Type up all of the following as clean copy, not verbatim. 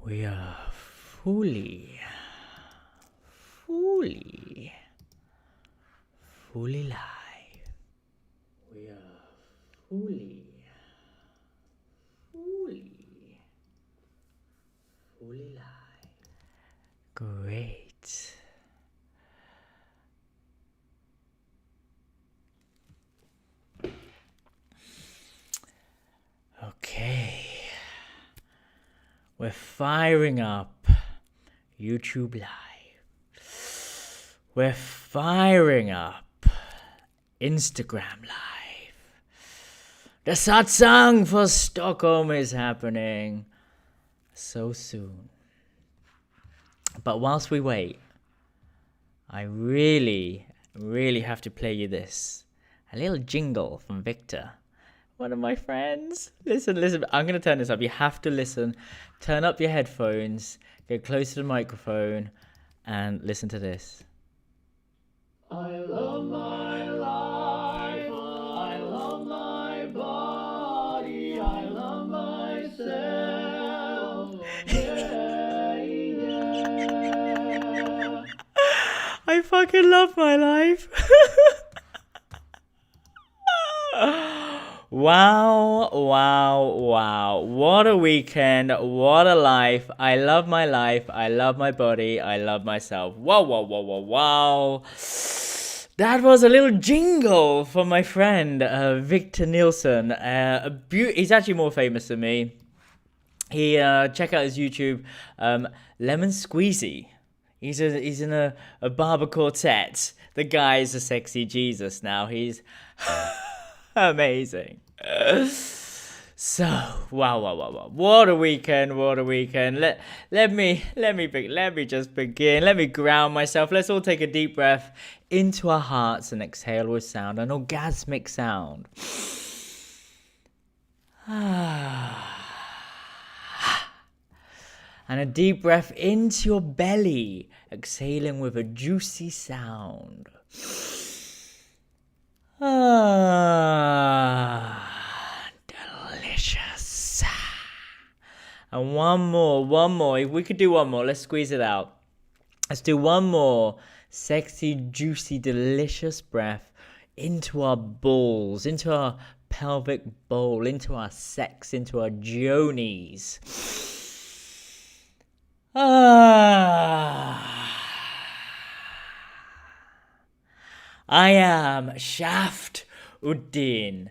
We are fully live. We are fully live. Great. Okay. We're firing up YouTube Live. We're firing up Instagram Live. The satsang for Stockholm is happening so soon. But whilst we wait, I really have to play you this. A little jingle from Victor, one of my friends. Listen. I'm going to turn this up. You have to listen. Turn up your headphones. Get close to the microphone and listen to this. I love my life. I love my body. I love myself. Yeah. I fucking love my life. Wow. What a weekend. What a life. I love my life. I love my body. I love myself. Wow. That was a little jingle from my friend, Victor Nielsen. He's actually more famous than me. He check out his YouTube, Lemon Squeezy. He's in a barber quartet. The guy's a sexy Jesus now. He's amazing. So wow. What a weekend. Let me just begin. Let me ground myself. Let's all take a deep breath into our hearts and exhale with sound, an orgasmic sound. And a deep breath into your belly, exhaling with a juicy sound. Delicious. And one more. If we could do one more, let's squeeze it out. Let's do one more sexy, juicy, delicious breath into our balls, into our pelvic bowl, into our sex, into our journeys. I am Shaft Uddin,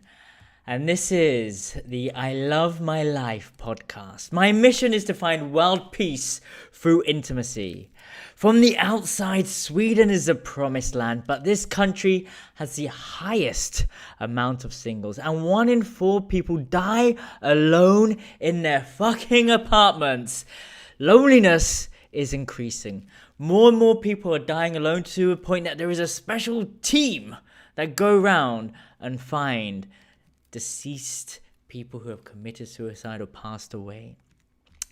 and this is the I Love My Life podcast. My mission is to find world peace through intimacy. From the outside, Sweden is a promised land, but this country has the highest amount of singles, and 1 in 4 people die alone in their fucking apartments. Loneliness is increasing. More and more people are dying alone to a point that there is a special team that go around and find deceased people who have committed suicide or passed away.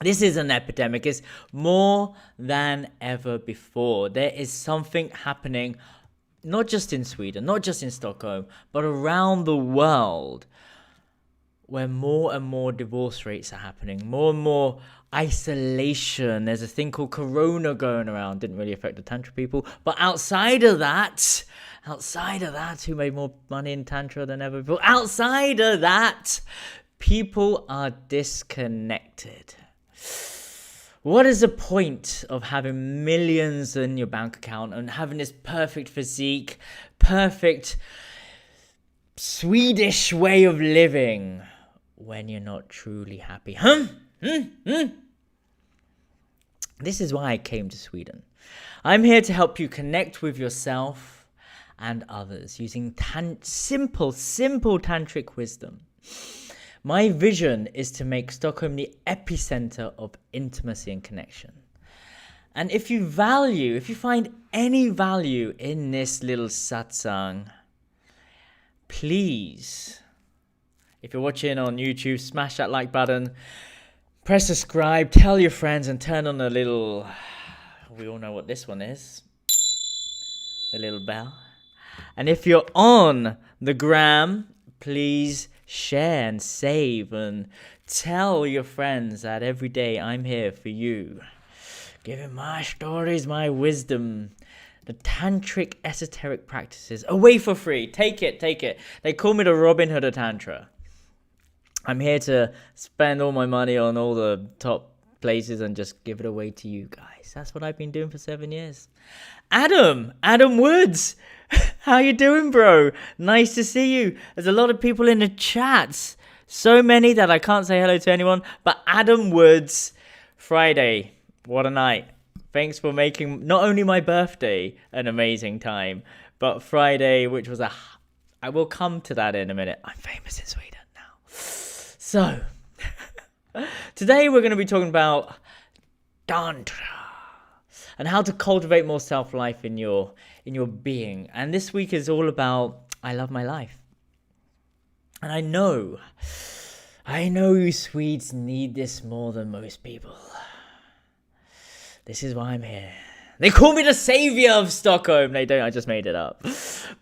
This is an epidemic. It's more than ever before. There is something happening, not just in Sweden, not just in Stockholm, but around the world, where more and more divorce rates are happening, more and more isolation. There's a thing called Corona going around. Didn't really affect the Tantra people. But outside of that, who made more money in Tantra than ever before? Outside of that, people are disconnected. What is the point of having millions in your bank account and having this perfect physique, perfect Swedish way of living when you're not truly happy? This is why I came to Sweden. I'm here to help you connect with yourself and others using simple tantric wisdom. My vision is to make Stockholm the epicenter of intimacy and connection. And if you find any value in this little satsang, please, if you're watching on YouTube, smash that like button, press subscribe, tell your friends, and turn on the little, we all know what this one is, the little bell. And if you're on the gram, please share and save and tell your friends that every day I'm here for you, giving my stories, my wisdom, the tantric esoteric practices away for free. Take it. They call me the Robin Hood of Tantra. I'm here to spend all my money on all the top places and just give it away to you guys. That's what I've been doing for 7 years. Adam Woods, how you doing, bro? Nice to see you. There's a lot of people in the chats. So many that I can't say hello to anyone. But Adam Woods, Friday, what a night. Thanks for making not only my birthday an amazing time, but Friday, which was I will come to that in a minute. I'm famous in Sweden now. So, today we're going to be talking about Tantra and how to cultivate more self-life in your being. And this week is all about I love my life. And I know you Swedes need this more than most people. This is why I'm here. They call me the savior of Stockholm. They don't, I just made it up.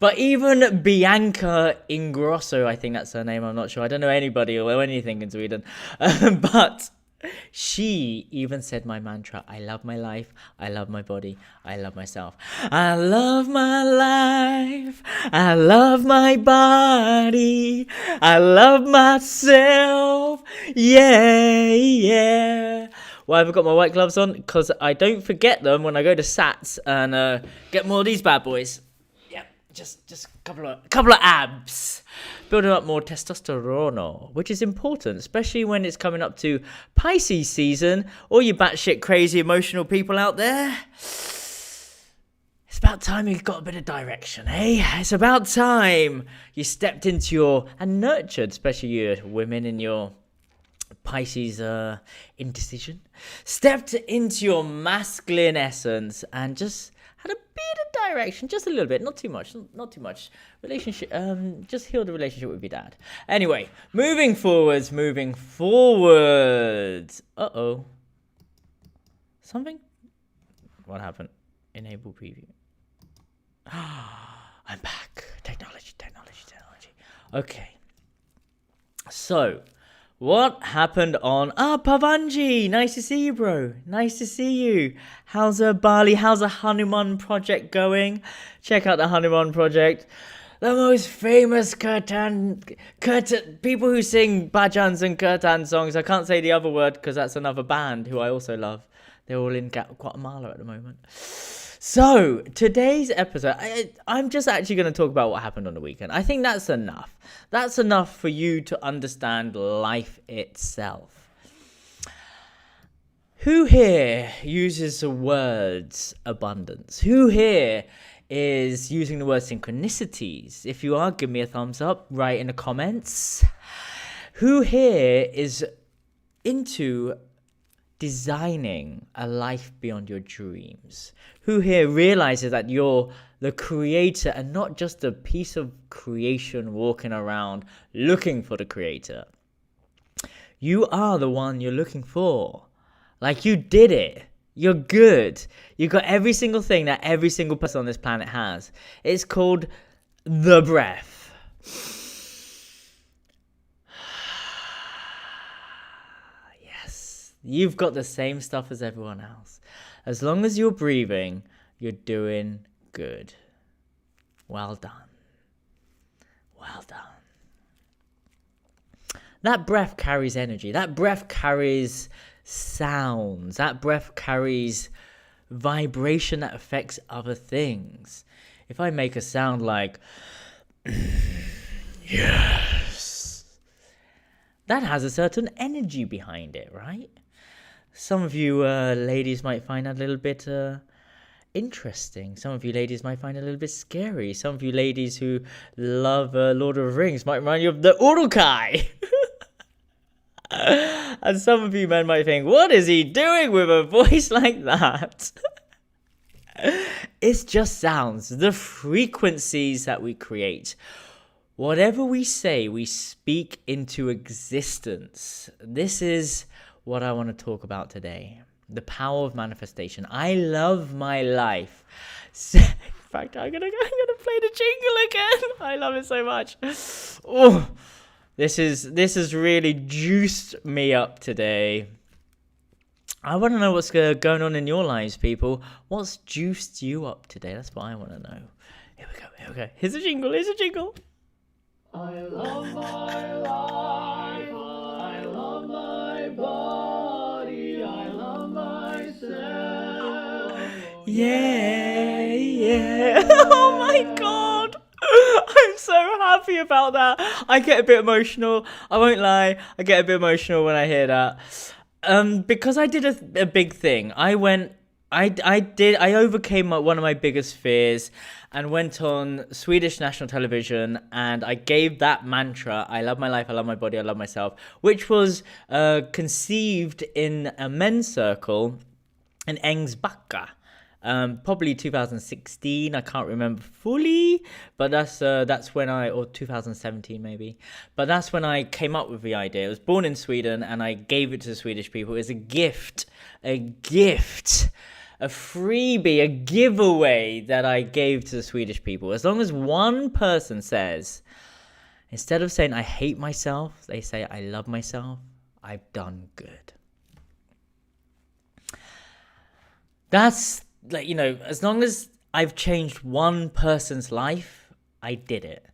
But even Bianca Ingrosso, I think that's her name, I'm not sure. I don't know anybody or anything in Sweden. But she even said my mantra, I love my life, I love my body, I love myself. I love my life, I love my body, I love myself, yeah. Why have I got my white gloves on? Because I don't forget them when I go to Sats and get more of these bad boys. Yeah, just a couple of abs. Building up more testosterone, which is important, especially when it's coming up to Pisces season. All you batshit crazy emotional people out there. It's about time you got a bit of direction, eh? It's about time you stepped into and nurtured, especially you women in your Pisces indecision, stepped into your masculine essence and just had a bit of direction, just a little bit, not too much. Relationship, just heal the relationship with your dad. Anyway, moving forwards. Uh-oh. Something? What happened? Enable preview. I'm back. Technology. Okay. So, what happened on Pavanji? Nice to see you, bro. Nice to see you. How's Bali? How's the Hanuman project going? Check out the Hanuman project. The most famous kirtan people who sing bhajans and kirtan songs. I can't say the other word because that's another band who I also love. They're all in Guatemala at the moment. So, today's episode, I'm just actually going to talk about what happened on the weekend. I think that's enough. That's enough for you to understand life itself. Who here uses the words abundance? Who here is using the word synchronicities? If you are, give me a thumbs up, write in the comments. Who here is into designing a life beyond your dreams? Who here realizes that you're the creator and not just a piece of creation walking around looking for the creator? You are the one you're looking for. Like, you did it. You're good. You got every single thing that every single person on this planet has. It's called the breath. You've got the same stuff as everyone else. As long as you're breathing, you're doing good. Well done. That breath carries energy. That breath carries sounds. That breath carries vibration that affects other things. If I make a sound like, yes, that has a certain energy behind it, right? Some of you ladies might find that a little bit interesting. Some of you ladies might find it a little bit scary. Some of you ladies who love Lord of the Rings might remind you of the Urukai. And some of you men might think, what is he doing with a voice like that? It's just sounds, the frequencies that we create. Whatever we say, we speak into existence. This is what I want to talk about today. The power of manifestation. I love my life. In fact, I'm gonna play the jingle again. I love it so much. Oh, This has really juiced me up today. I want to know what's going on in your lives, people. What's juiced you up today? That's what I want to know. Here we go. Here's a jingle. I love my life. I love my body. I love myself. Yeah. Oh my God. I'm so happy about that. I get a bit emotional. I won't lie. I get a bit emotional when I hear that. Because I did a big thing. I overcame one of my biggest fears and went on Swedish national television, and I gave that mantra, I love my life, I love my body, I love myself, which was conceived in a men's circle in Ängsbacka. Probably 2016, I can't remember fully, but that's when or 2017 maybe, but that's when I came up with the idea. I was born in Sweden and I gave it to the Swedish people as a gift, a freebie, a giveaway that I gave to the Swedish people. As long as one person says, instead of saying I hate myself, they say I love myself, I've done good. That's like, as long as I've changed one person's life, I did it.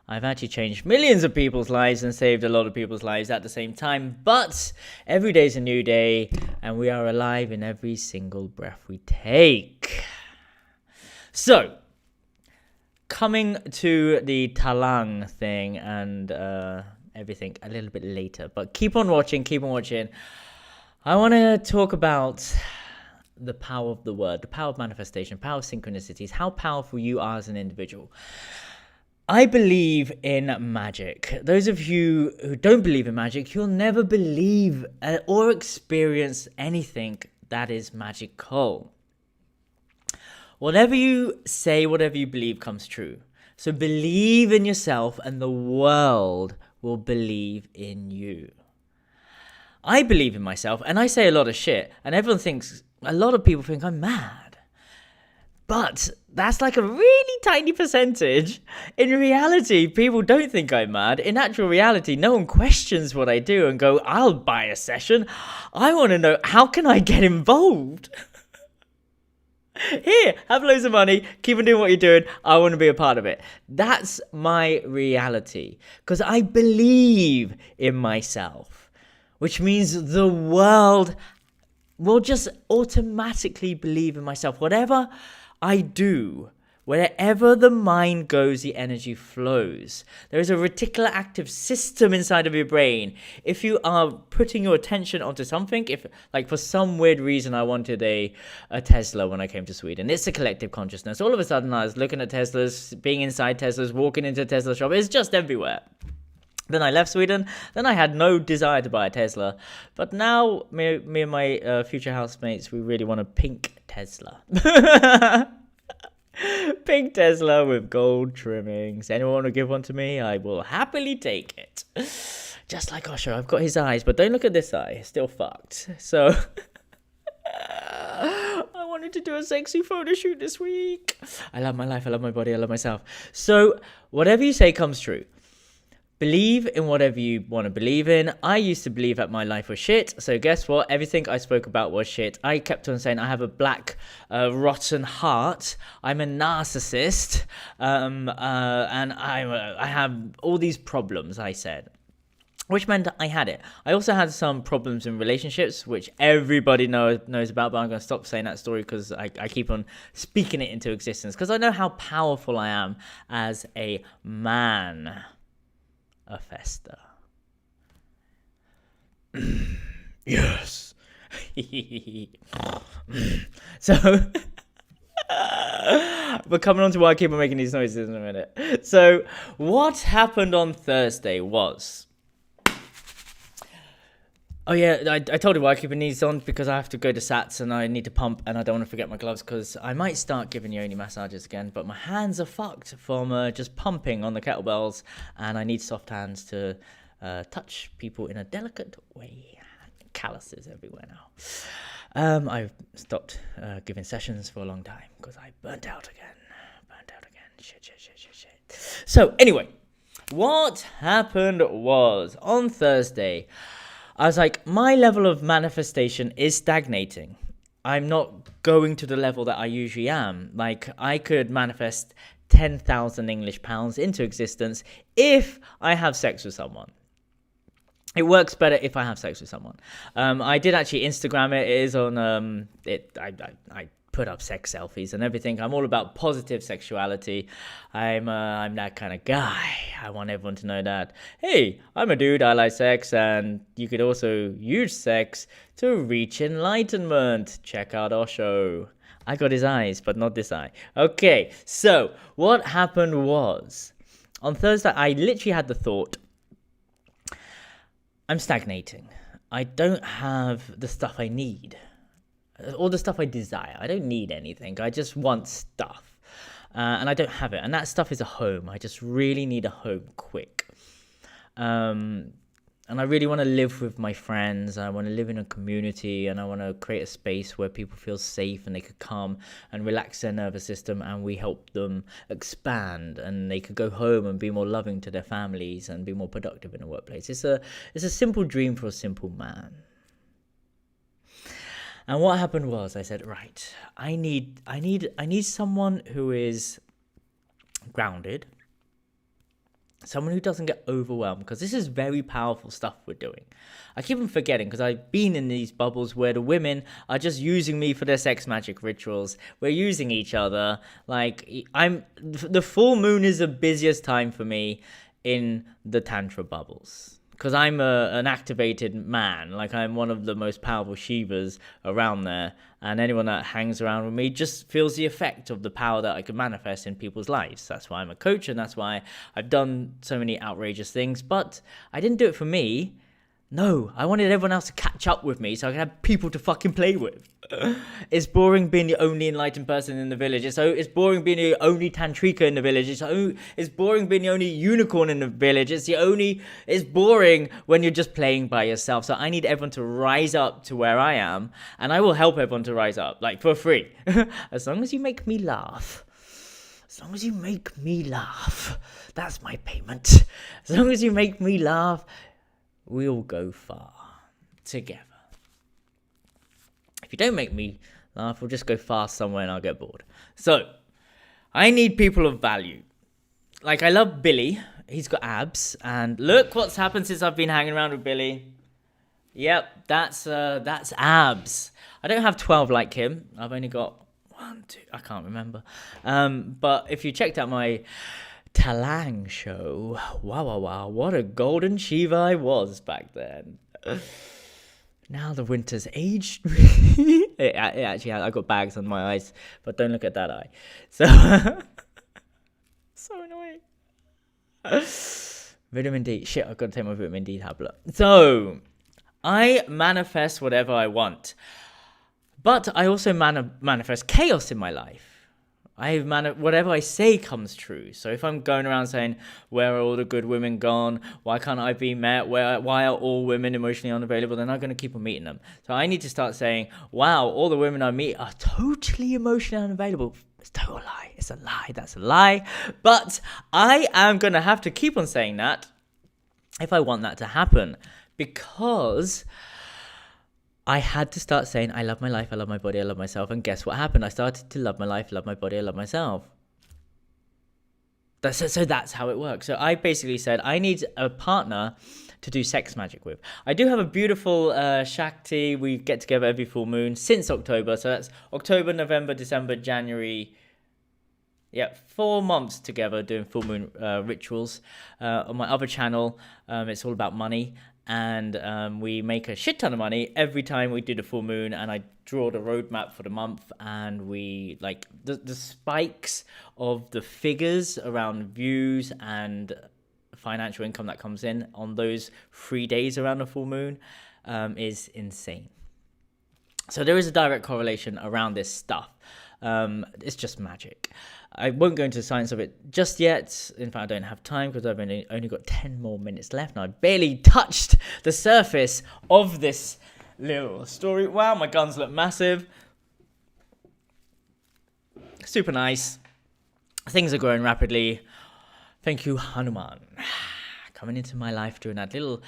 I've actually changed millions of people's lives and saved a lot of people's lives at the same time. But every day's a new day, and we are alive in every single breath we take. So, coming to the talang thing and everything a little bit later. But keep on watching. I want to talk about the power of the word, the power of manifestation, power of synchronicities, how powerful you are as an individual. I believe in magic. Those of you who don't believe in magic, you'll never believe or experience anything that is magical. Whatever you say, whatever you believe comes true. So believe in yourself and the world will believe in you. I believe in myself and I say a lot of shit, and a lot of people think I'm mad. But that's like a really tiny percentage. In reality, people don't think I'm mad. In actual reality, no one questions what I do and go, I'll buy a session. I want to know, how can I get involved? Here, have loads of money, keep on doing what you're doing. I want to be a part of it. That's my reality. Because I believe in myself, which means the world will just automatically believe in myself. Whatever I do, wherever the mind goes, the energy flows. There is a reticular active system inside of your brain. If you are putting your attention onto something, if like for some weird reason I wanted a Tesla when I came to Sweden, it's a collective consciousness. All of a sudden I was looking at Teslas, being inside Teslas, walking into a Tesla shop. It's just everywhere. Then I left Sweden. Then I had no desire to buy a Tesla. But now, me and my future housemates, we really want a pink Tesla. Pink Tesla with gold trimmings. Anyone want to give one to me? I will happily take it. Just like Osho, I've got his eyes. But don't look at this eye. It's still fucked. So, I wanted to do a sexy photo shoot this week. I love my life. I love my body. I love myself. So, whatever you say comes true. Believe in whatever you want to believe in. I used to believe that my life was shit. So guess what? Everything I spoke about was shit. I kept on saying I have a black, rotten heart. I'm a narcissist. And I have all these problems, I said. Which meant I had it. I also had some problems in relationships, which everybody knows about, but I'm going to stop saying that story because I keep on speaking it into existence. Because I know how powerful I am as a man. A festa. Yes. So, we're coming on to why I keep on making these noises in a minute. So, what happened on Thursday was... Oh yeah, I told you why I keep these on, because I have to go to Sats and I need to pump and I don't want to forget my gloves because I might start giving yoni massages again, but my hands are fucked from just pumping on the kettlebells and I need soft hands to touch people in a delicate way. Calluses everywhere now. I've stopped giving sessions for a long time because I burnt out again. Shit. So anyway, what happened was, on Thursday, I was like, my level of manifestation is stagnating. I'm not going to the level that I usually am. Like, I could manifest 10,000 English pounds into existence if I have sex with someone. It works better if I have sex with someone. I did actually Instagram it. It is on I put up sex selfies and everything. I'm all about positive sexuality. I'm that kind of guy. I want everyone to know that, hey, I'm a dude, I like sex, and you could also use sex to reach enlightenment. Check out our show. I got his eyes, but not this eye. Okay, so what happened was, on Thursday, I literally had the thought, I'm stagnating. I don't have the stuff I need. Or the stuff I desire. I don't need anything. I just want stuff. And I don't have it. And that stuff is a home. I just really need a home quick. And I really want to live with my friends. I want to live in a community, and I want to create a space where people feel safe and they could come and relax their nervous system, and we help them expand, and they could go home and be more loving to their families and be more productive in the workplace. It's a simple dream for a simple man. And what happened was, I said, right, I need someone who is grounded. Someone who doesn't get overwhelmed, because this is very powerful stuff we're doing. I keep on forgetting, because I've been in these bubbles where the women are just using me for their sex magic rituals. We're using each other. Like, the full moon is the busiest time for me in the tantra bubbles, because I'm an activated man. Like, I'm one of the most powerful Shivas around there, and anyone that hangs around with me just feels the effect of the power that I can manifest in people's lives. That's why I'm a coach, and that's why I've done so many outrageous things. But I didn't do it for me. No, I wanted everyone else to catch up with me so I could have people to fucking play with. It's boring being the only enlightened person in the village. It's boring being the only tantrika in the village. It's boring being the only unicorn in the village. It's boring when you're just playing by yourself. So I need everyone to rise up to where I am, and I will help everyone to rise up, like, for free. As long as you make me laugh. As long as you make me laugh. That's my payment. As long as you make me laugh, we'll go far together. If you don't make me laugh, we'll just go fast somewhere and I'll get bored. So, I need people of value. Like, I love Billy. He's got abs. And look what's happened since I've been hanging around with Billy. Yep, that's abs. I don't have 12 like him. I've only got 1, 2, I can't remember. But if you checked out my Talang show, wow, what a golden Shiva I was back then. Now the winter's aged me. It actually, I got bags on my eyes, but don't look at that eye. So, so annoying. Vitamin D. Shit, I've got to take my vitamin D tablet. So, I manifest whatever I want. But I also manifest chaos in my life. Whatever I say comes true. So if I'm going around saying, where are all the good women gone? Why can't I be met? Why are all women emotionally unavailable? Then I'm going to keep on meeting them. So I need to start saying, wow, all the women I meet are totally emotionally unavailable. It's a total lie. It's a lie. That's a lie. But I am going to have to keep on saying that if I want that to happen. Because I had to start saying, I love my life, I love my body, I love myself. And guess what happened? I started to love my life, love my body, I love myself. So that's how it works. So I basically said, I need a partner to do sex magic with. I do have a beautiful Shakti. We get together every full moon since October. So that's October, November, December, January. Yeah, 4 months together doing full moon rituals. On my other channel, it's all about money. And we make a shit ton of money every time we do the full moon, and I draw the roadmap for the month, and we like the spikes of the figures around views and financial income that comes in on those 3 days around the full moon is insane. So there is a direct correlation around this stuff. It's just magic. I won't go into the science of it just yet. In fact, I don't have time because I've only got 10 more minutes left, and I barely touched the surface of this little story. Wow, my guns look massive. Super nice. Things are growing rapidly. Thank you, Hanuman. Coming into my life doing that little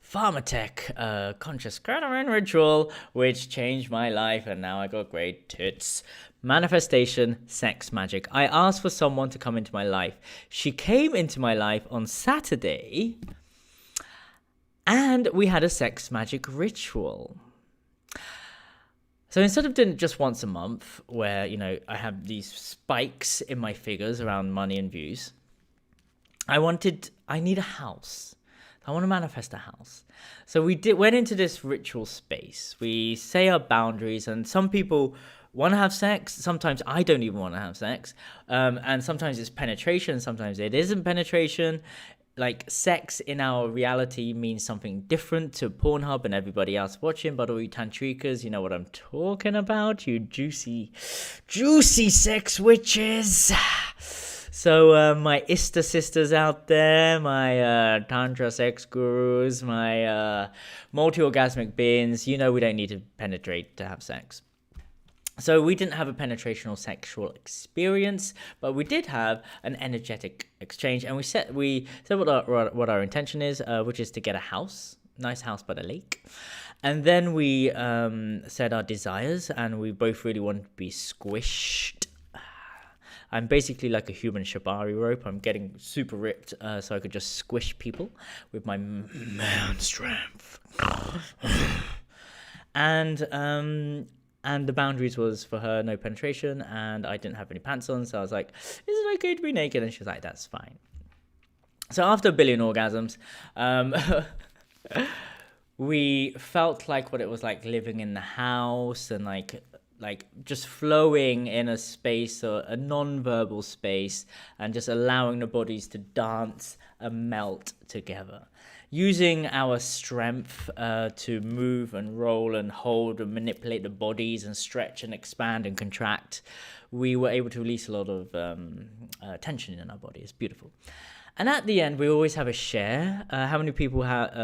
pharmatech conscious gathering ritual, which changed my life, and now I got great tits. Manifestation, sex magic. I asked for someone to come into my life. She came into my life on Saturday, and we had a sex magic ritual. So instead of doing it just once a month, where, I have these spikes in my figures around money and views, I need a house. I want to manifest a house. So we went into this ritual space. We say our boundaries, and some people want to have sex. Sometimes I don't even want to have sex. And sometimes it's penetration. Sometimes it isn't penetration. Like, sex in our reality means something different to Pornhub and everybody else watching. But all you tantrikas, you know what I'm talking about. You juicy sex witches. So my Ista sisters out there, my Tantra sex gurus, my multi-orgasmic beings, we don't need to penetrate to have sex. So we didn't have a penetrational sexual experience, but we did have an energetic exchange. And we said what our intention is, which is to get a house, nice house by the lake. And then we said our desires, and we both really wanted to be squished. I'm basically like a human shibari rope. I'm getting super ripped so I could just squish people with my man strength. And the boundaries was for her no penetration, and I didn't have any pants on, so I was like, is it okay to be naked? And she was like, that's fine. So after a billion orgasms, we felt like what it was like living in the house, and like just flowing in a space, or a non-verbal space, and just allowing the bodies to dance and melt together. Using our strength to move and roll and hold and manipulate the bodies and stretch and expand and contract, we were able to release a lot of tension in our body. It's beautiful. And at the end, we always have a share. How many people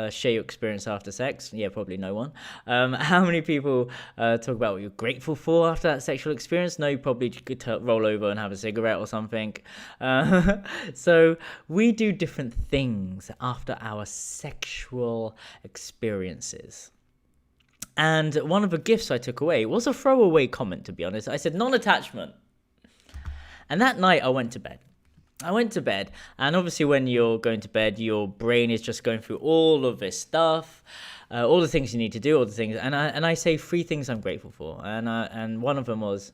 share your experience after sex? Yeah, probably no one. How many people talk about what you're grateful for after that sexual experience? No, you probably could roll over and have a cigarette or something. So we do different things after our sexual experiences. And one of the gifts I took away was a throwaway comment, to be honest. I said non-attachment. And that night I went to bed. And obviously when you're going to bed, your brain is just going through all of this stuff, all the things you need to do, all the things. And I say 3 things I'm grateful for. And one of them was,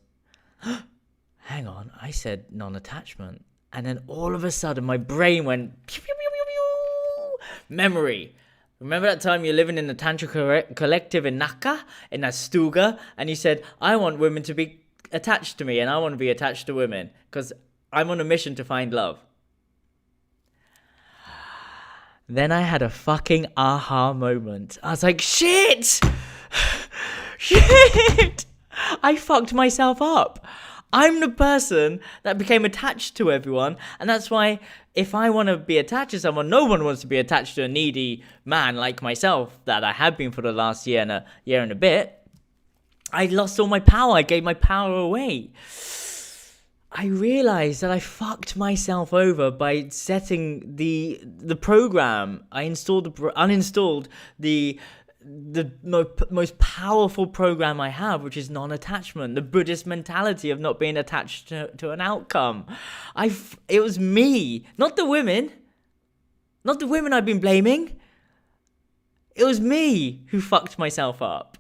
hang on, I said non-attachment. And then all of a sudden my brain went, pew, pew, pew, pew, pew. Memory. Remember that time you're living in the tantric collective in Naka, in that stuga, and you said, I want women to be attached to me, and I want to be attached to women, because I'm on a mission to find love. Then I had a fucking aha moment. I was like, shit! I fucked myself up. I'm the person that became attached to everyone, and that's why if I want to be attached to someone, no one wants to be attached to a needy man like myself, that I have been for the last year and a bit. I lost all my power. I gave my power away. I realized that I fucked myself over by setting the program. I uninstalled the most powerful program I have, which is non-attachment, the Buddhist mentality of not being attached to an outcome. It was me, not the women I've been blaming. It was me who fucked myself up.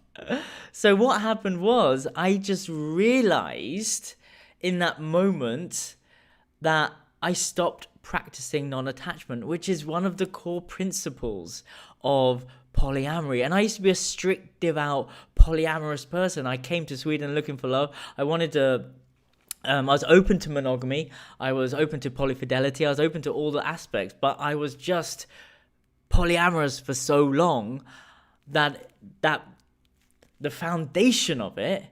So what happened was, I just realized in that moment that I stopped practicing non-attachment, which is one of the core principles of polyamory. And I used to be a strict, devout, polyamorous person. I came to Sweden looking for love. I was open to monogamy. I was open to polyfidelity. I was open to all the aspects, but I was just polyamorous for so long that the foundation of it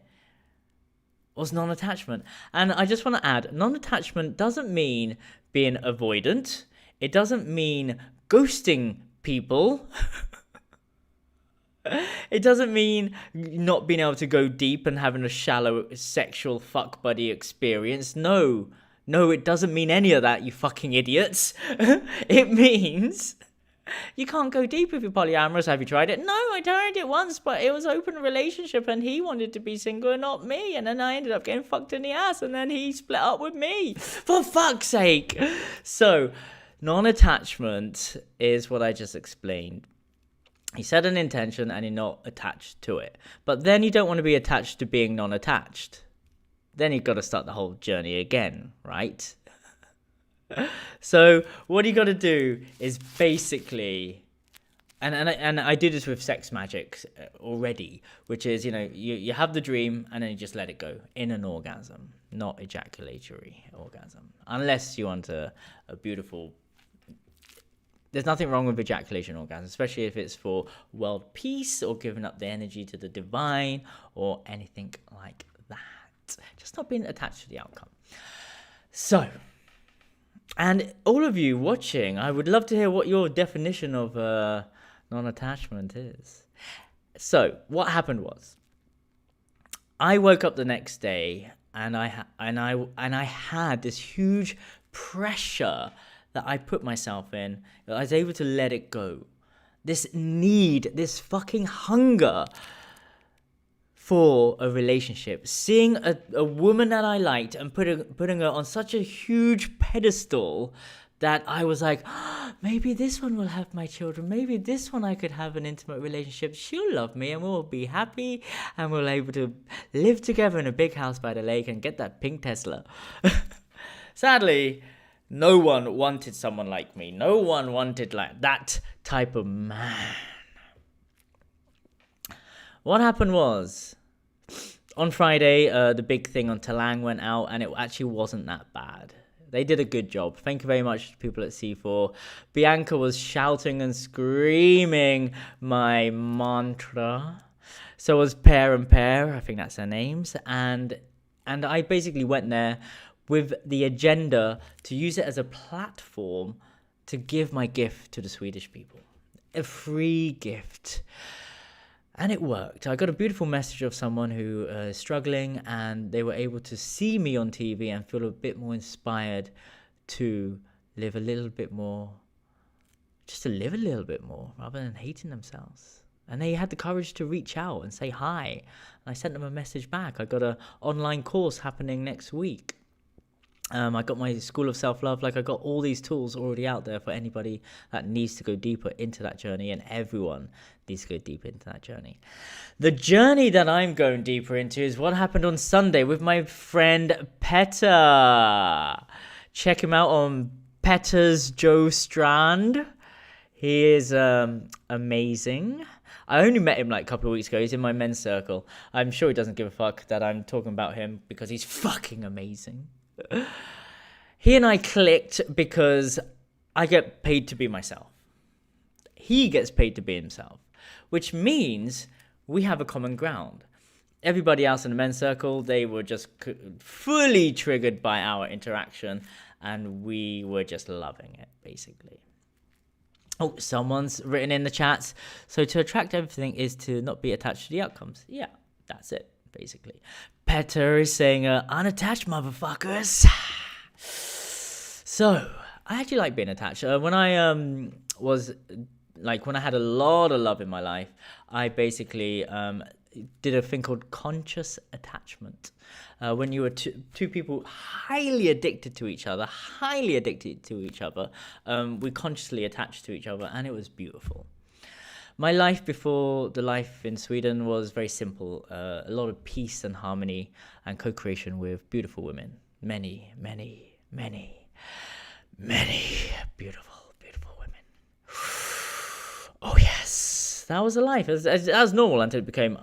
was non-attachment. And I just want to add, non-attachment doesn't mean being avoidant. It doesn't mean ghosting people. It doesn't mean not being able to go deep and having a shallow sexual fuck buddy experience. No, No, it doesn't mean any of that, you fucking idiots. It means you can't go deep if you're polyamorous. Have you tried it? No, I tried it once, but it was open relationship and he wanted to be single and not me. And then I ended up getting fucked in the ass and then he split up with me. For fuck's sake. So, non-attachment is what I just explained. You set an intention and you're not attached to it. But then you don't want to be attached to being non-attached. Then you've got to start the whole journey again, right? So what you got to do is basically, and I do this with sex magic already, which is, you have the dream and then you just let it go in an orgasm, not ejaculatory orgasm, unless you want a beautiful. There's nothing wrong with ejaculation orgasm, especially if it's for world peace or giving up the energy to the divine or anything like that. Just not being attached to the outcome. So. And all of you watching, I would love to hear what your definition of non-attachment is. So, what happened was, I woke up the next day and I had this huge pressure that I put myself in. I was able to let it go. This need, this fucking hunger for a relationship, seeing a woman that I liked and putting her on such a huge pedestal that I was like, maybe this one will have my children, maybe this one I could have an intimate relationship, she'll love me and we'll be happy and we'll be able to live together in a big house by the lake and get that pink Tesla. Sadly, no one wanted someone like me. No one wanted like that type of man. What happened was, on Friday, the big thing on Talang went out, and it actually wasn't that bad. They did a good job. Thank you very much to people at C4. Bianca was shouting and screaming my mantra. So was Pear and Pear, I think that's their names. And I basically went there with the agenda to use it as a platform to give my gift to the Swedish people. A free gift. And it worked. I got a beautiful message of someone who is struggling, and they were able to see me on TV and feel a bit more inspired to live a little bit more, just to live a little bit more rather than hating themselves. And they had the courage to reach out and say hi. And I sent them a message back. I got an online course happening next week. I got my School of Self-Love. I got all these tools already out there for anybody that needs to go deeper into that journey, and everyone needs to go deeper into that journey. The journey that I'm going deeper into is what happened on Sunday with my friend Petter. Check him out on Petter's Joe Strand. He is amazing. I only met him a couple of weeks ago. He's in my men's circle. I'm sure he doesn't give a fuck that I'm talking about him because he's fucking amazing. He and I clicked because I get paid to be myself. He gets paid to be himself, which means we have a common ground. Everybody else in the men's circle, they were just fully triggered by our interaction, and we were just loving it, basically. Oh, someone's written in the chats. So to attract everything is to not be attached to the outcomes. Yeah, that's it, basically. Petter is saying, unattached motherfuckers. So, I actually like being attached. When I when I had a lot of love in my life, I basically did a thing called conscious attachment. When you were two people highly addicted to each other, we consciously attached to each other, and it was beautiful. My life before the life in Sweden was very simple. A lot of peace and harmony and co-creation with beautiful women. Many, many, many, many beautiful, beautiful women. Oh yes, that was a life. As normal until it became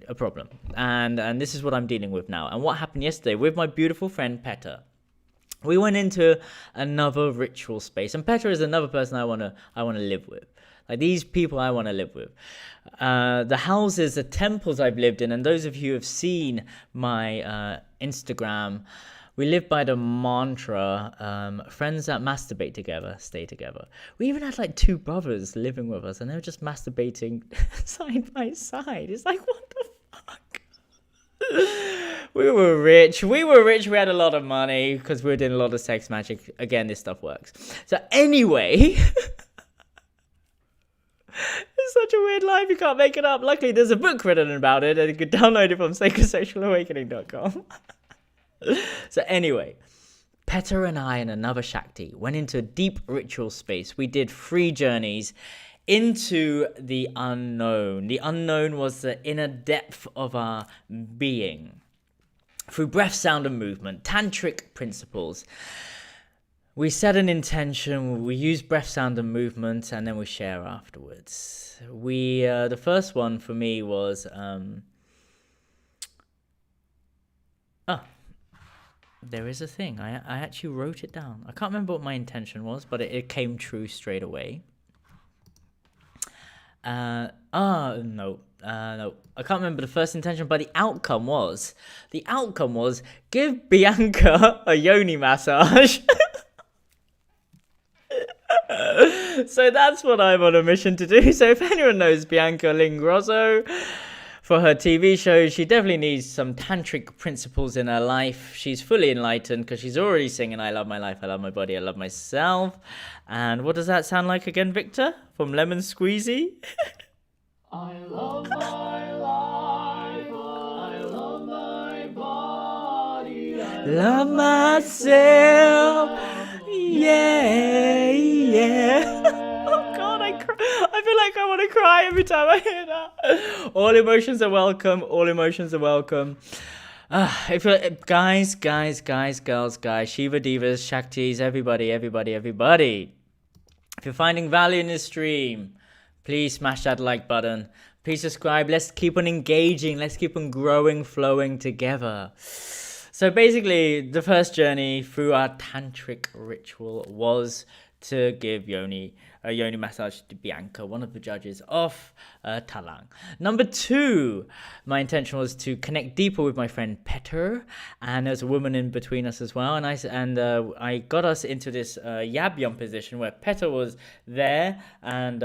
a problem. And this is what I'm dealing with now. And what happened yesterday with my beautiful friend Petter. We went into another ritual space, and Petter is another person I wanna live with. Like these people I want to live with. The houses, the temples I've lived in, and those of you who have seen my Instagram, we live by the mantra, friends that masturbate together, stay together. We even had two brothers living with us, and they were just masturbating side by side. It's like, what the fuck? We were rich. We had a lot of money because we were doing a lot of sex magic. Again, this stuff works. So anyway, it's such a weird life. You can't make it up. Luckily, there's a book written about it and you can download it from sacredsexualawakening.com. So anyway, Petter and I and another Shakti went into a deep ritual space. We did 3 journeys into the unknown. The unknown was the inner depth of our being. Through breath, sound, and movement, tantric principles. We set an intention, we use breath, sound, and movement, and then we share afterwards. The first one for me was, there is a thing. I actually wrote it down. I can't remember what my intention was, but it came true straight away. No. I can't remember the first intention, but the outcome was give Bianca a yoni massage. So that's what I'm on a mission to do. So if anyone knows Bianca Lingrosso for her TV show, she definitely needs some tantric principles in her life. She's fully enlightened because she's already singing I love my life, I love my body, I love myself. And what does that sound like again, Victor? From Lemon Squeezy? I love my life, I love my body, I love myself, yeah. Oh God, I feel like I want to cry every time I hear that. All emotions are welcome. All emotions are welcome. If you're, guys, girls, Shiva Divas, Shaktis, everybody. If you're finding value in this stream, please smash that like button. Please subscribe. Let's keep on engaging. Let's keep on growing, flowing together. So basically, the first journey through our tantric ritual was to give a yoni massage to Bianca, one of the judges of Talang. Number 2, my intention was to connect deeper with my friend Petter, and there's a woman in between us as well. And I got us into this yab yum position where Petter was there, and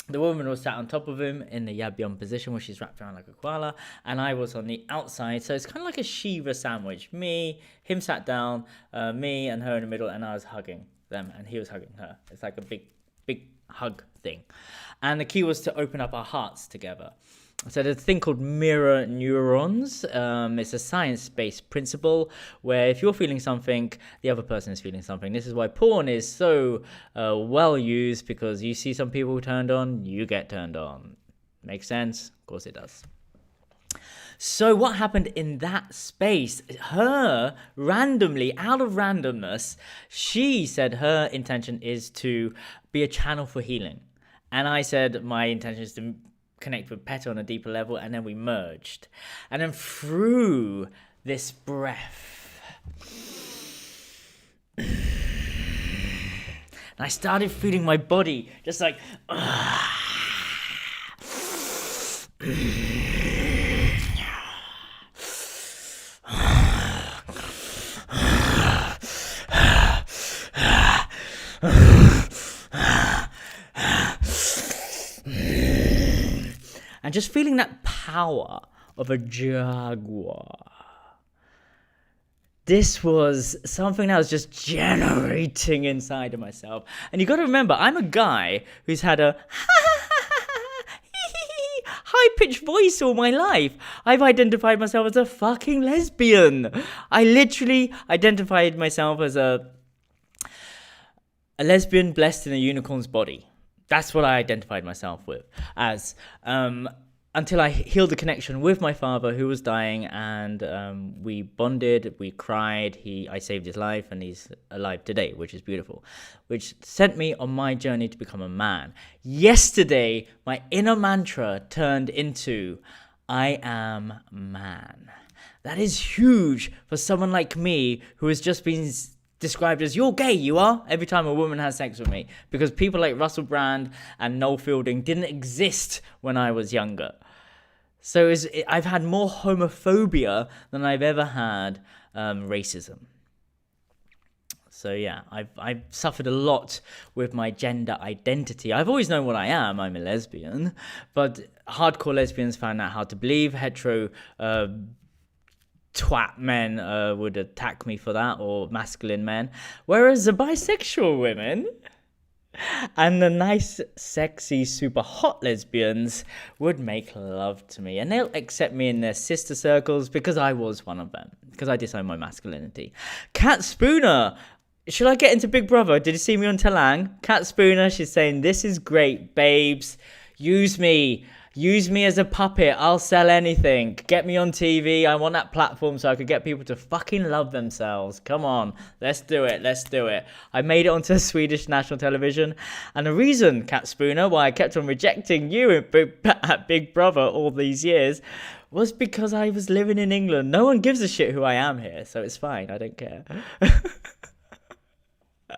the woman was sat on top of him in the yab yum position where she's wrapped around like a koala, and I was on the outside. So it's kind of like a Shiva sandwich. Him sat down, me and her in the middle, and I was hugging them and he was hugging her. It's like a big hug thing. And the key was to open up our hearts together. So there's a thing called mirror neurons. It's a science-based principle where if you're feeling something, the other person is feeling something. This is why porn is so well used, because you see some people turned on, you get turned on. Makes sense? Of course it does. So what happened in that space, her randomly, out of randomness, she said her intention is to be a channel for healing. And I said my intention is to connect with Petter on a deeper level, and then we merged. And then through this breath, and I started feeling my body just like, and just feeling that power of a jaguar. This was something that was just generating inside of myself. And you got to remember, I'm a guy who's had a high-pitched voice all my life. I've identified myself as a fucking lesbian. I literally identified myself as a lesbian blessed in a unicorn's body. That's what I identified myself with as, until I healed the connection with my father who was dying, and we bonded, we cried, I saved his life, and he's alive today, which is beautiful, which sent me on my journey to become a man. Yesterday, my inner mantra turned into, I am man. That is huge for someone like me who has just been described as, you're gay, you are, every time a woman has sex with me, because people like Russell Brand and Noel Fielding didn't exist when I was younger. So I've had more homophobia than I've ever had racism. So yeah, I've suffered a lot with my gender identity. I've always known what I am. I'm a lesbian, but hardcore lesbians found out how to believe. Hetero twat men would attack me for that, or masculine men. Whereas the bisexual women and the nice, sexy, super hot lesbians would make love to me. And they'll accept me in their sister circles because I was one of them. Because I disown my masculinity. Kat Spooner. Should I get into Big Brother? Did you see me on Talang? Kat Spooner, she's saying, this is great, babes. Use me. Use me as a puppet. I'll sell anything. Get me on TV. I want that platform so I could get people to fucking love themselves. Come on. Let's do it. Let's do it. I made it onto Swedish national television. And the reason, Kat Spooner, why I kept on rejecting you at Big Brother all these years was because I was living in England. No one gives a shit who I am here, so it's fine. I don't care.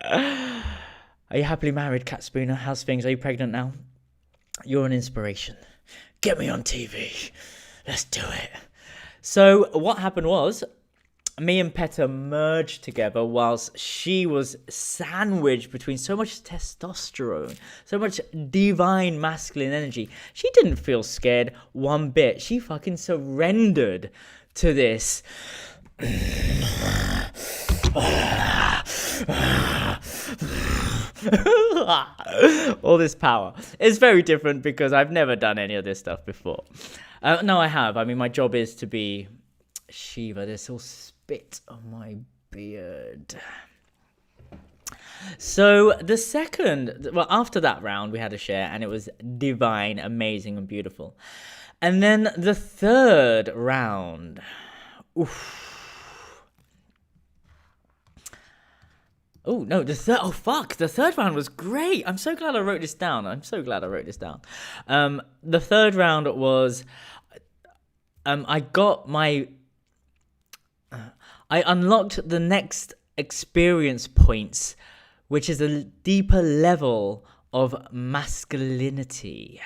Are you happily married, Kat Spooner? How's things? Are you pregnant now? You're an inspiration. Get me on TV. Let's do it. So what happened was, me and Peta merged together whilst she was sandwiched between so much testosterone, so much divine masculine energy. She didn't feel scared one bit. She fucking surrendered to this. All this power. It's very different because I've never done any of this stuff before. No, I have. I mean, my job is to be Shiva. There's all spit on my beard. So after that round, we had a share and it was divine, amazing, and beautiful. And then the third round. Oof. Oh, no, the third round was great. I'm so glad I wrote this down. The third round was, I unlocked the next experience points, which is a deeper level of masculinity,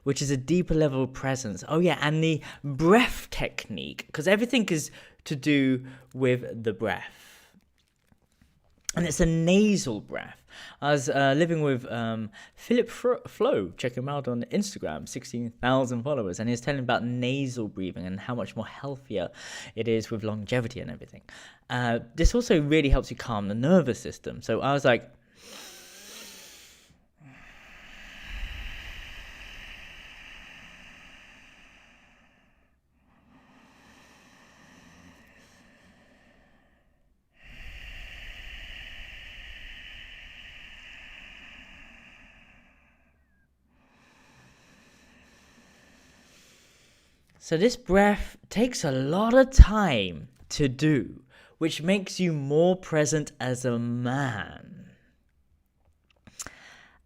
which is a deeper level of presence. Oh, yeah, and the breath technique, because everything is to do with the breath. And it's a nasal breath. I was living with Philip Flo, check him out on Instagram, 16,000 followers, and he was telling about nasal breathing and how much more healthier it is with longevity and everything. This also really helps you calm the nervous system. So I was like, so this breath takes a lot of time to do, which makes you more present as a man.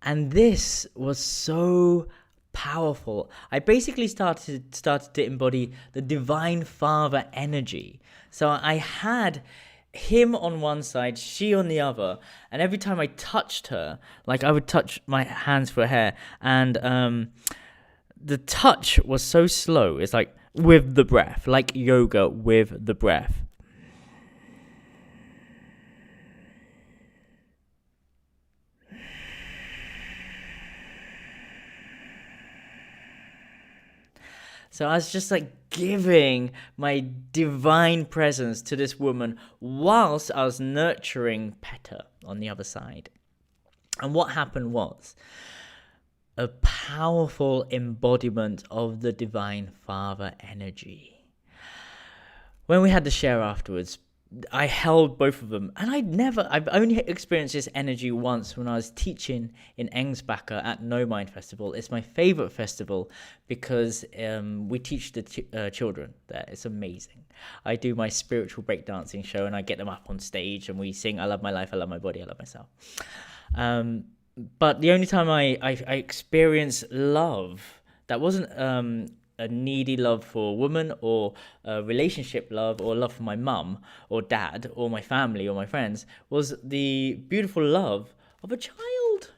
And this was so powerful. I basically started to embody the divine father energy. So I had him on one side, she on the other, and every time I touched her, like I would touch my hands for her hair, and the touch was so slow. It's like with the breath, like yoga with the breath. So I was just like giving my divine presence to this woman whilst I was nurturing Peta on the other side. And what happened was a powerful embodiment of the divine father energy. When we had the share afterwards, I held both of them, and I've only experienced this energy once when I was teaching in Ängsbacka at No Mind Festival. It's my favorite festival because we teach the children there. It's amazing. I do my spiritual breakdancing show and I get them up on stage and we sing, I love my life, I love my body, I love myself. But the only time I experienced love that wasn't a needy love for a woman or a relationship love or love for my mum or dad or my family or my friends was the beautiful love of a child.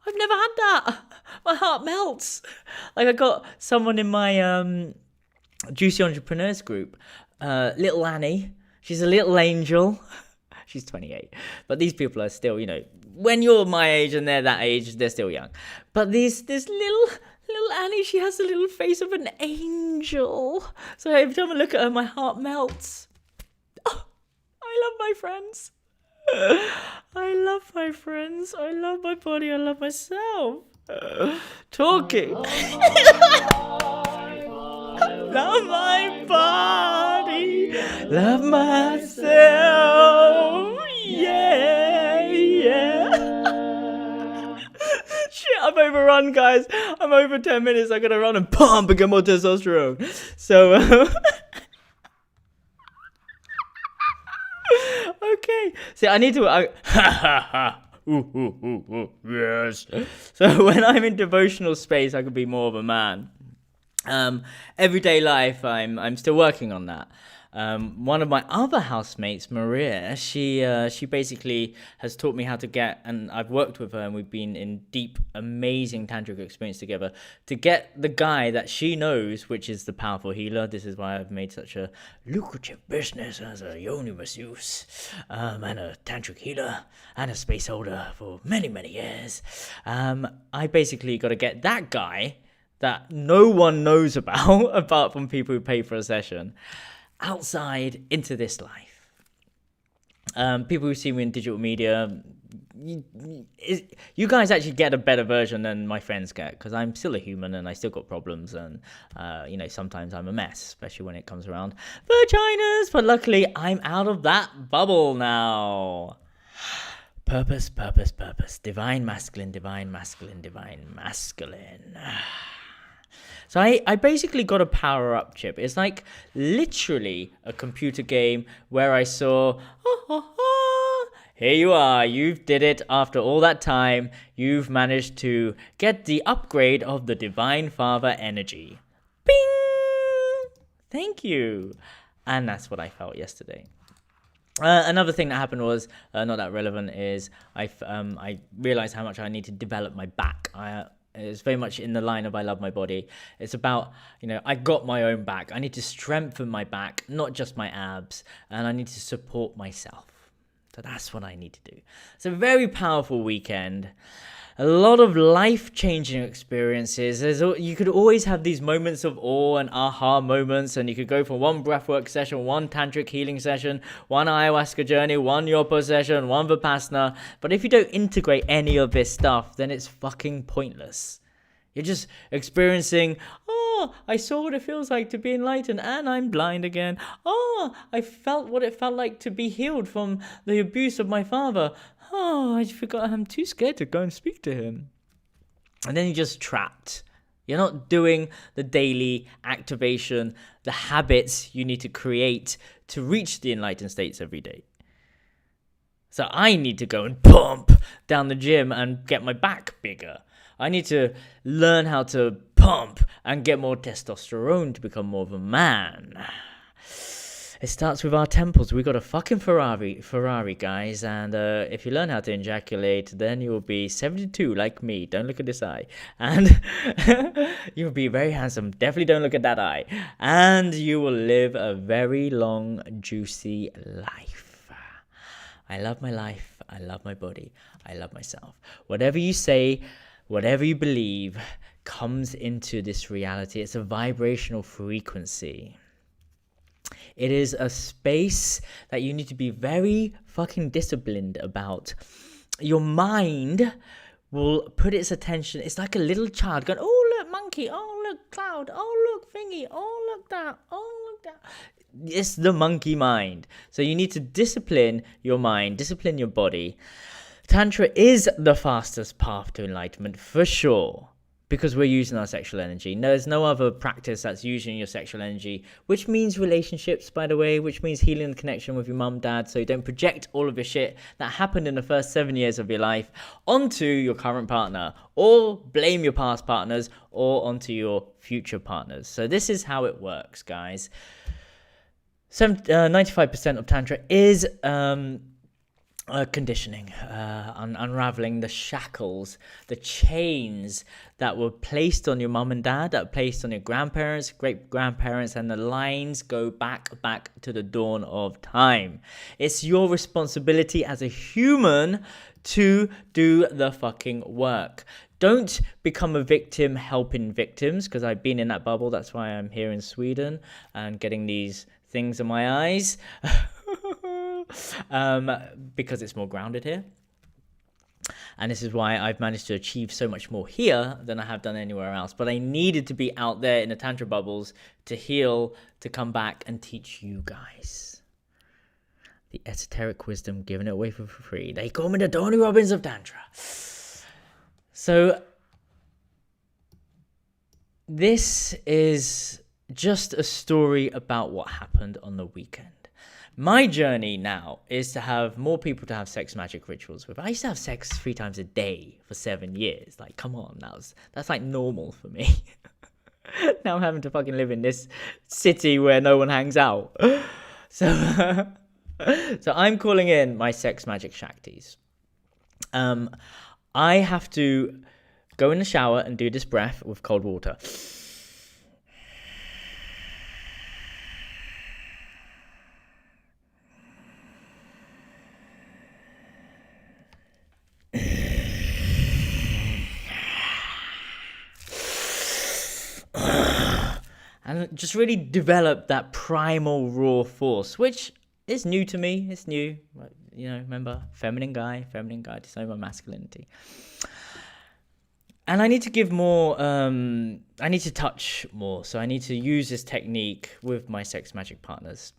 I've never had that. My heart melts. Like I got someone in my Juicy Entrepreneurs group, little Annie. She's a little angel. She's 28. But these people are still, when you're my age and they're that age, they're still young. But this little little Annie, she has the little face of an angel. So every time I look at her, my heart melts. Oh, I love my friends. I love my friends. I love my body. I love myself. Talking. Love my body. Love myself. Yeah. Shit, I'm overrun, guys. I'm over 10 minutes. I gotta run and pump and get more testosterone. So, okay. See, I need to. Yes. So when I'm in devotional space, I could be more of a man. Everyday life, I'm still working on that. One of my other housemates, Maria, she basically has taught me how to get, and I've worked with her, and we've been in deep, amazing tantric experience together to get the guy that she knows, which is the powerful healer. This is why I've made such a lucrative business as a yoni masseuse, and a tantric healer, and a space holder for many, many years. I basically got to get that guy that no one knows about, apart from people who pay for a session, outside into this life. People who see me in digital media, you guys actually get a better version than my friends get, because I'm still a human and I still got problems, and sometimes I'm a mess, especially when it comes around vaginas. But luckily, I'm out of that bubble now. Purpose. Divine masculine. So I basically got a power-up chip. It's like literally a computer game where I saw, here you are, you've did it after all that time. You've managed to get the upgrade of the Divine Father energy. Bing! Thank you. And that's what I felt yesterday. Another thing that happened was, not that relevant, is I realized how much I need to develop my back. It's very much in the line of I love my body. It's about, I got my own back. I need to strengthen my back, not just my abs. And I need to support myself. So that's what I need to do. It's a very powerful weekend. A lot of life-changing experiences. You could always have these moments of awe and aha moments, and you could go from one breathwork session, one tantric healing session, one ayahuasca journey, one yoga session, one vipassana. But if you don't integrate any of this stuff, then it's fucking pointless. You're just experiencing, I saw what it feels like to be enlightened, and I'm blind again. I felt what it felt like to be healed from the abuse of my father. I forgot, I'm too scared to go and speak to him. And then you're just trapped. You're not doing the daily activation, the habits you need to create to reach the enlightened states every day. So I need to go and pump down the gym and get my back bigger. I need to learn how to pump and get more testosterone to become more of a man. It starts with our temples. We got a fucking Ferrari, guys. And if you learn how to ejaculate, then you will be 72 like me. Don't look at this eye. And you'll be very handsome. Definitely don't look at that eye. And you will live a very long, juicy life. I love my life. I love my body. I love myself. Whatever you say, whatever you believe, comes into this reality. It's a vibrational frequency. It is a space that you need to be very fucking disciplined about. Your mind will put its attention. It's like a little child going, oh, look, monkey. Oh, look, cloud. Oh, look, thingy. Oh, look that. Oh, look that. It's the monkey mind. So you need to discipline your mind, discipline your body. Tantra is the fastest path to enlightenment for sure, because we're using our sexual energy. There's no other practice that's using your sexual energy, which means relationships, by the way, which means healing the connection with your mum, dad, so you don't project all of your shit that happened in the first 7 years of your life onto your current partner, or blame your past partners, or onto your future partners. So this is how it works, guys. 95% of Tantra is conditioning, unraveling the shackles, the chains that were placed on your mum and dad, that were placed on your grandparents, great grandparents, and the lines go back to the dawn of time. It's your responsibility as a human to do the fucking work. Don't become a victim helping victims, because I've been in that bubble. That's why I'm here in Sweden and getting these things in my eyes. Because it's more grounded here. And this is why I've managed to achieve so much more here than I have done anywhere else. But I needed to be out there in the Tantra bubbles to heal, to come back and teach you guys the esoteric wisdom, giving it away for free. They call me the Tony Robbins of Tantra. So this is just a story about what happened on the weekend. My journey now is to have more people to have sex magic rituals with. I used to have sex 3 times a day for 7 years. Like, come on, that's like normal for me. Now I'm having to fucking live in this city where no one hangs out. So I'm calling in my sex magic Shaktis. I have to go in the shower and do this breath with cold water. And just really develop that primal raw force, which is new to me. It's new. You know, remember, feminine guy, disown my masculinity. And I need to give more, I need to touch more. So I need to use this technique with my sex magic partners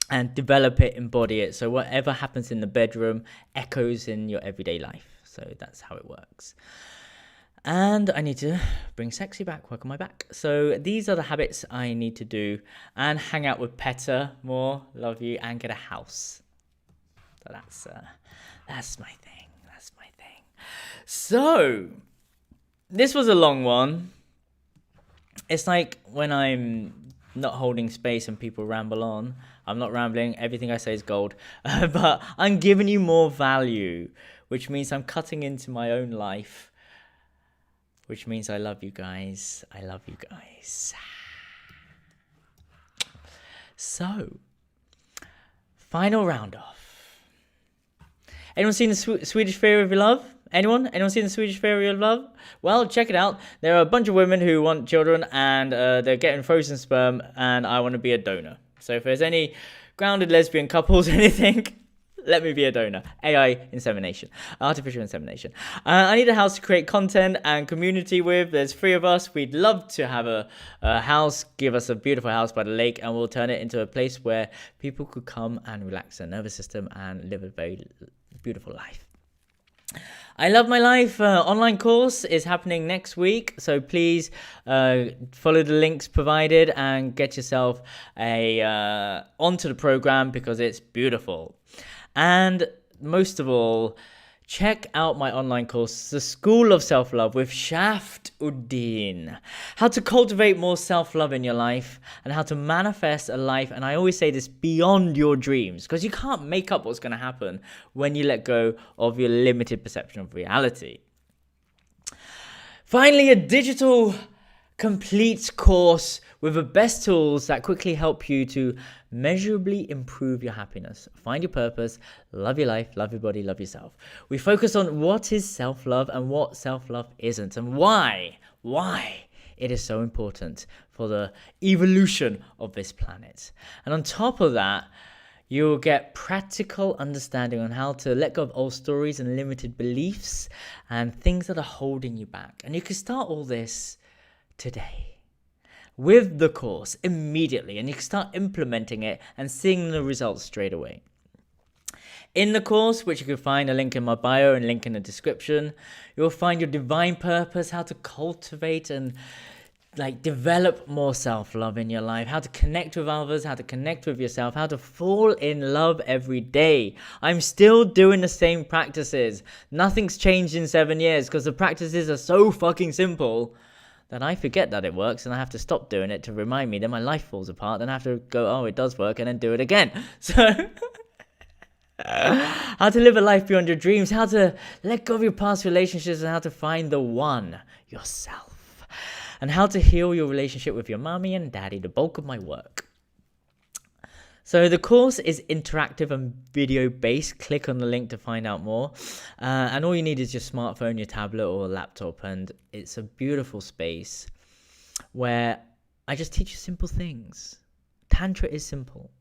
and develop it, embody it. So whatever happens in the bedroom echoes in your everyday life. So that's how it works. And I need to bring sexy back, work on my back. So these are the habits I need to do. And hang out with Petter more, love you, and get a house. So that's my thing. That's my thing. So this was a long one. It's like when I'm not holding space and people ramble on. I'm not rambling. Everything I say is gold. But I'm giving you more value, which means I'm cutting into my own life. Which means I love you guys. I love you guys. So, final round off. Anyone seen the Swedish Theory of Love? Anyone seen the Swedish Theory of Love? Well, check it out. There are a bunch of women who want children and they're getting frozen sperm, and I want to be a donor. So if there's any grounded lesbian couples or anything, let me be a donor. AI insemination. Artificial insemination. I need a house to create content and community with. There's 3 of us. We'd love to have a house. Give us a beautiful house by the lake, and we'll turn it into a place where people could come and relax their nervous system and live a very beautiful life. I Love My Life online course is happening next week, so please follow the links provided and get yourself onto the program because it's beautiful. And most of all, check out my online course, The School of Self-Love with Shaft Uddin. How to cultivate more self-love in your life and how to manifest a life, and I always say this, beyond your dreams, because you can't make up what's going to happen when you let go of your limited perception of reality. Finally, a digital complete course with the best tools that quickly help you to measurably improve your happiness, find your purpose, love your life, love your body, love yourself. We focus on what is self-love and what self-love isn't, and why it is so important for the evolution of this planet. And on top of that, you'll get practical understanding on how to let go of old stories and limited beliefs and things that are holding you back. And you can start all this today with the course immediately, and you can start implementing it and seeing the results straight away. In the course, which you can find a link in my bio and link in the description, you'll find your divine purpose, how to cultivate and develop more self-love in your life, how to connect with others, how to connect with yourself, how to fall in love every day. I'm still doing the same practices. Nothing's changed in 7 years because the practices are so fucking simple that I forget that it works and I have to stop doing it to remind me. Then my life falls apart. Then I have to go, oh, it does work, and then do it again. So How to live a life beyond your dreams, how to let go of your past relationships, and how to find the one, yourself, and how to heal your relationship with your mommy and daddy, the bulk of my work. So the course is interactive and video based. Click on the link to find out more. And all you need is your smartphone, your tablet, or a laptop. And it's a beautiful space where I just teach you simple things. Tantra is simple.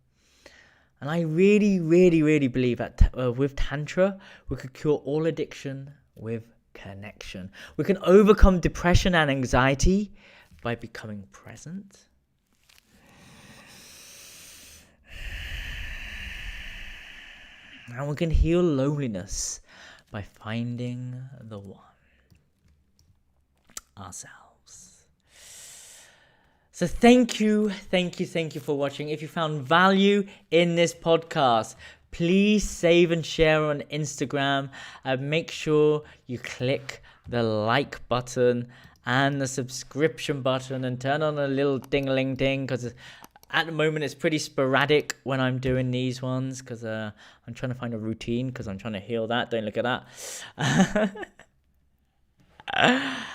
And I really, really, really believe that with Tantra, we could cure all addiction with connection. We can overcome depression and anxiety by becoming present. And we can heal loneliness by finding the one, ourselves. So thank you for watching. If you found value in this podcast, please save and share on Instagram. Make sure you click the like button and the subscription button and turn on a little ding-a-ling-ding, because at the moment it's pretty sporadic when I'm doing these ones, because I'm trying to find a routine, because I'm trying to heal that. Don't look at that.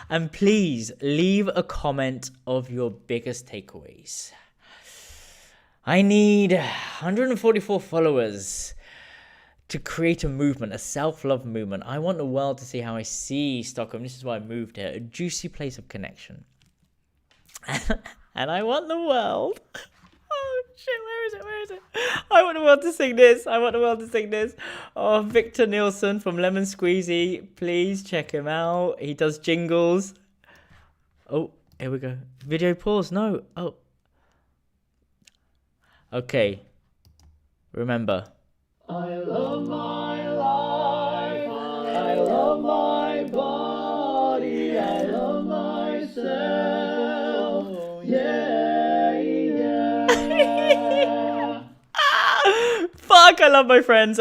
And please leave a comment of your biggest takeaways. I need 144 followers to create a movement, a self-love movement. I want the world to see how I see Stockholm. This is why I moved here, a juicy place of connection. And I want the world... Oh shit, where is it? I want the world to sing this. Oh, Victor Nielsen from Lemon Squeezy. Please check him out. He does jingles. Oh, here we go. Video pause. No. Oh. Okay. Remember. I love my life. I love my body. I love myself. Yeah, yeah. Fuck, I love my friends.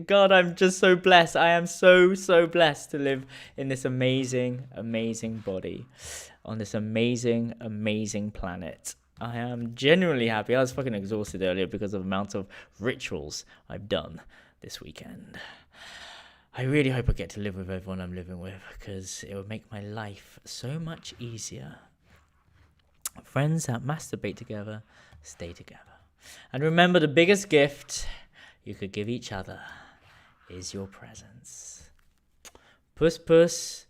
God, I'm just so blessed. I am so blessed to live in this amazing body on this amazing planet. I am genuinely happy. I was fucking exhausted earlier because of the amount of rituals I've done this weekend. I really hope I get to live with everyone I'm living with, because it would make my life so much easier. Friends that masturbate together stay together. And remember, the biggest gift you could give each other is your presence. Puss puss.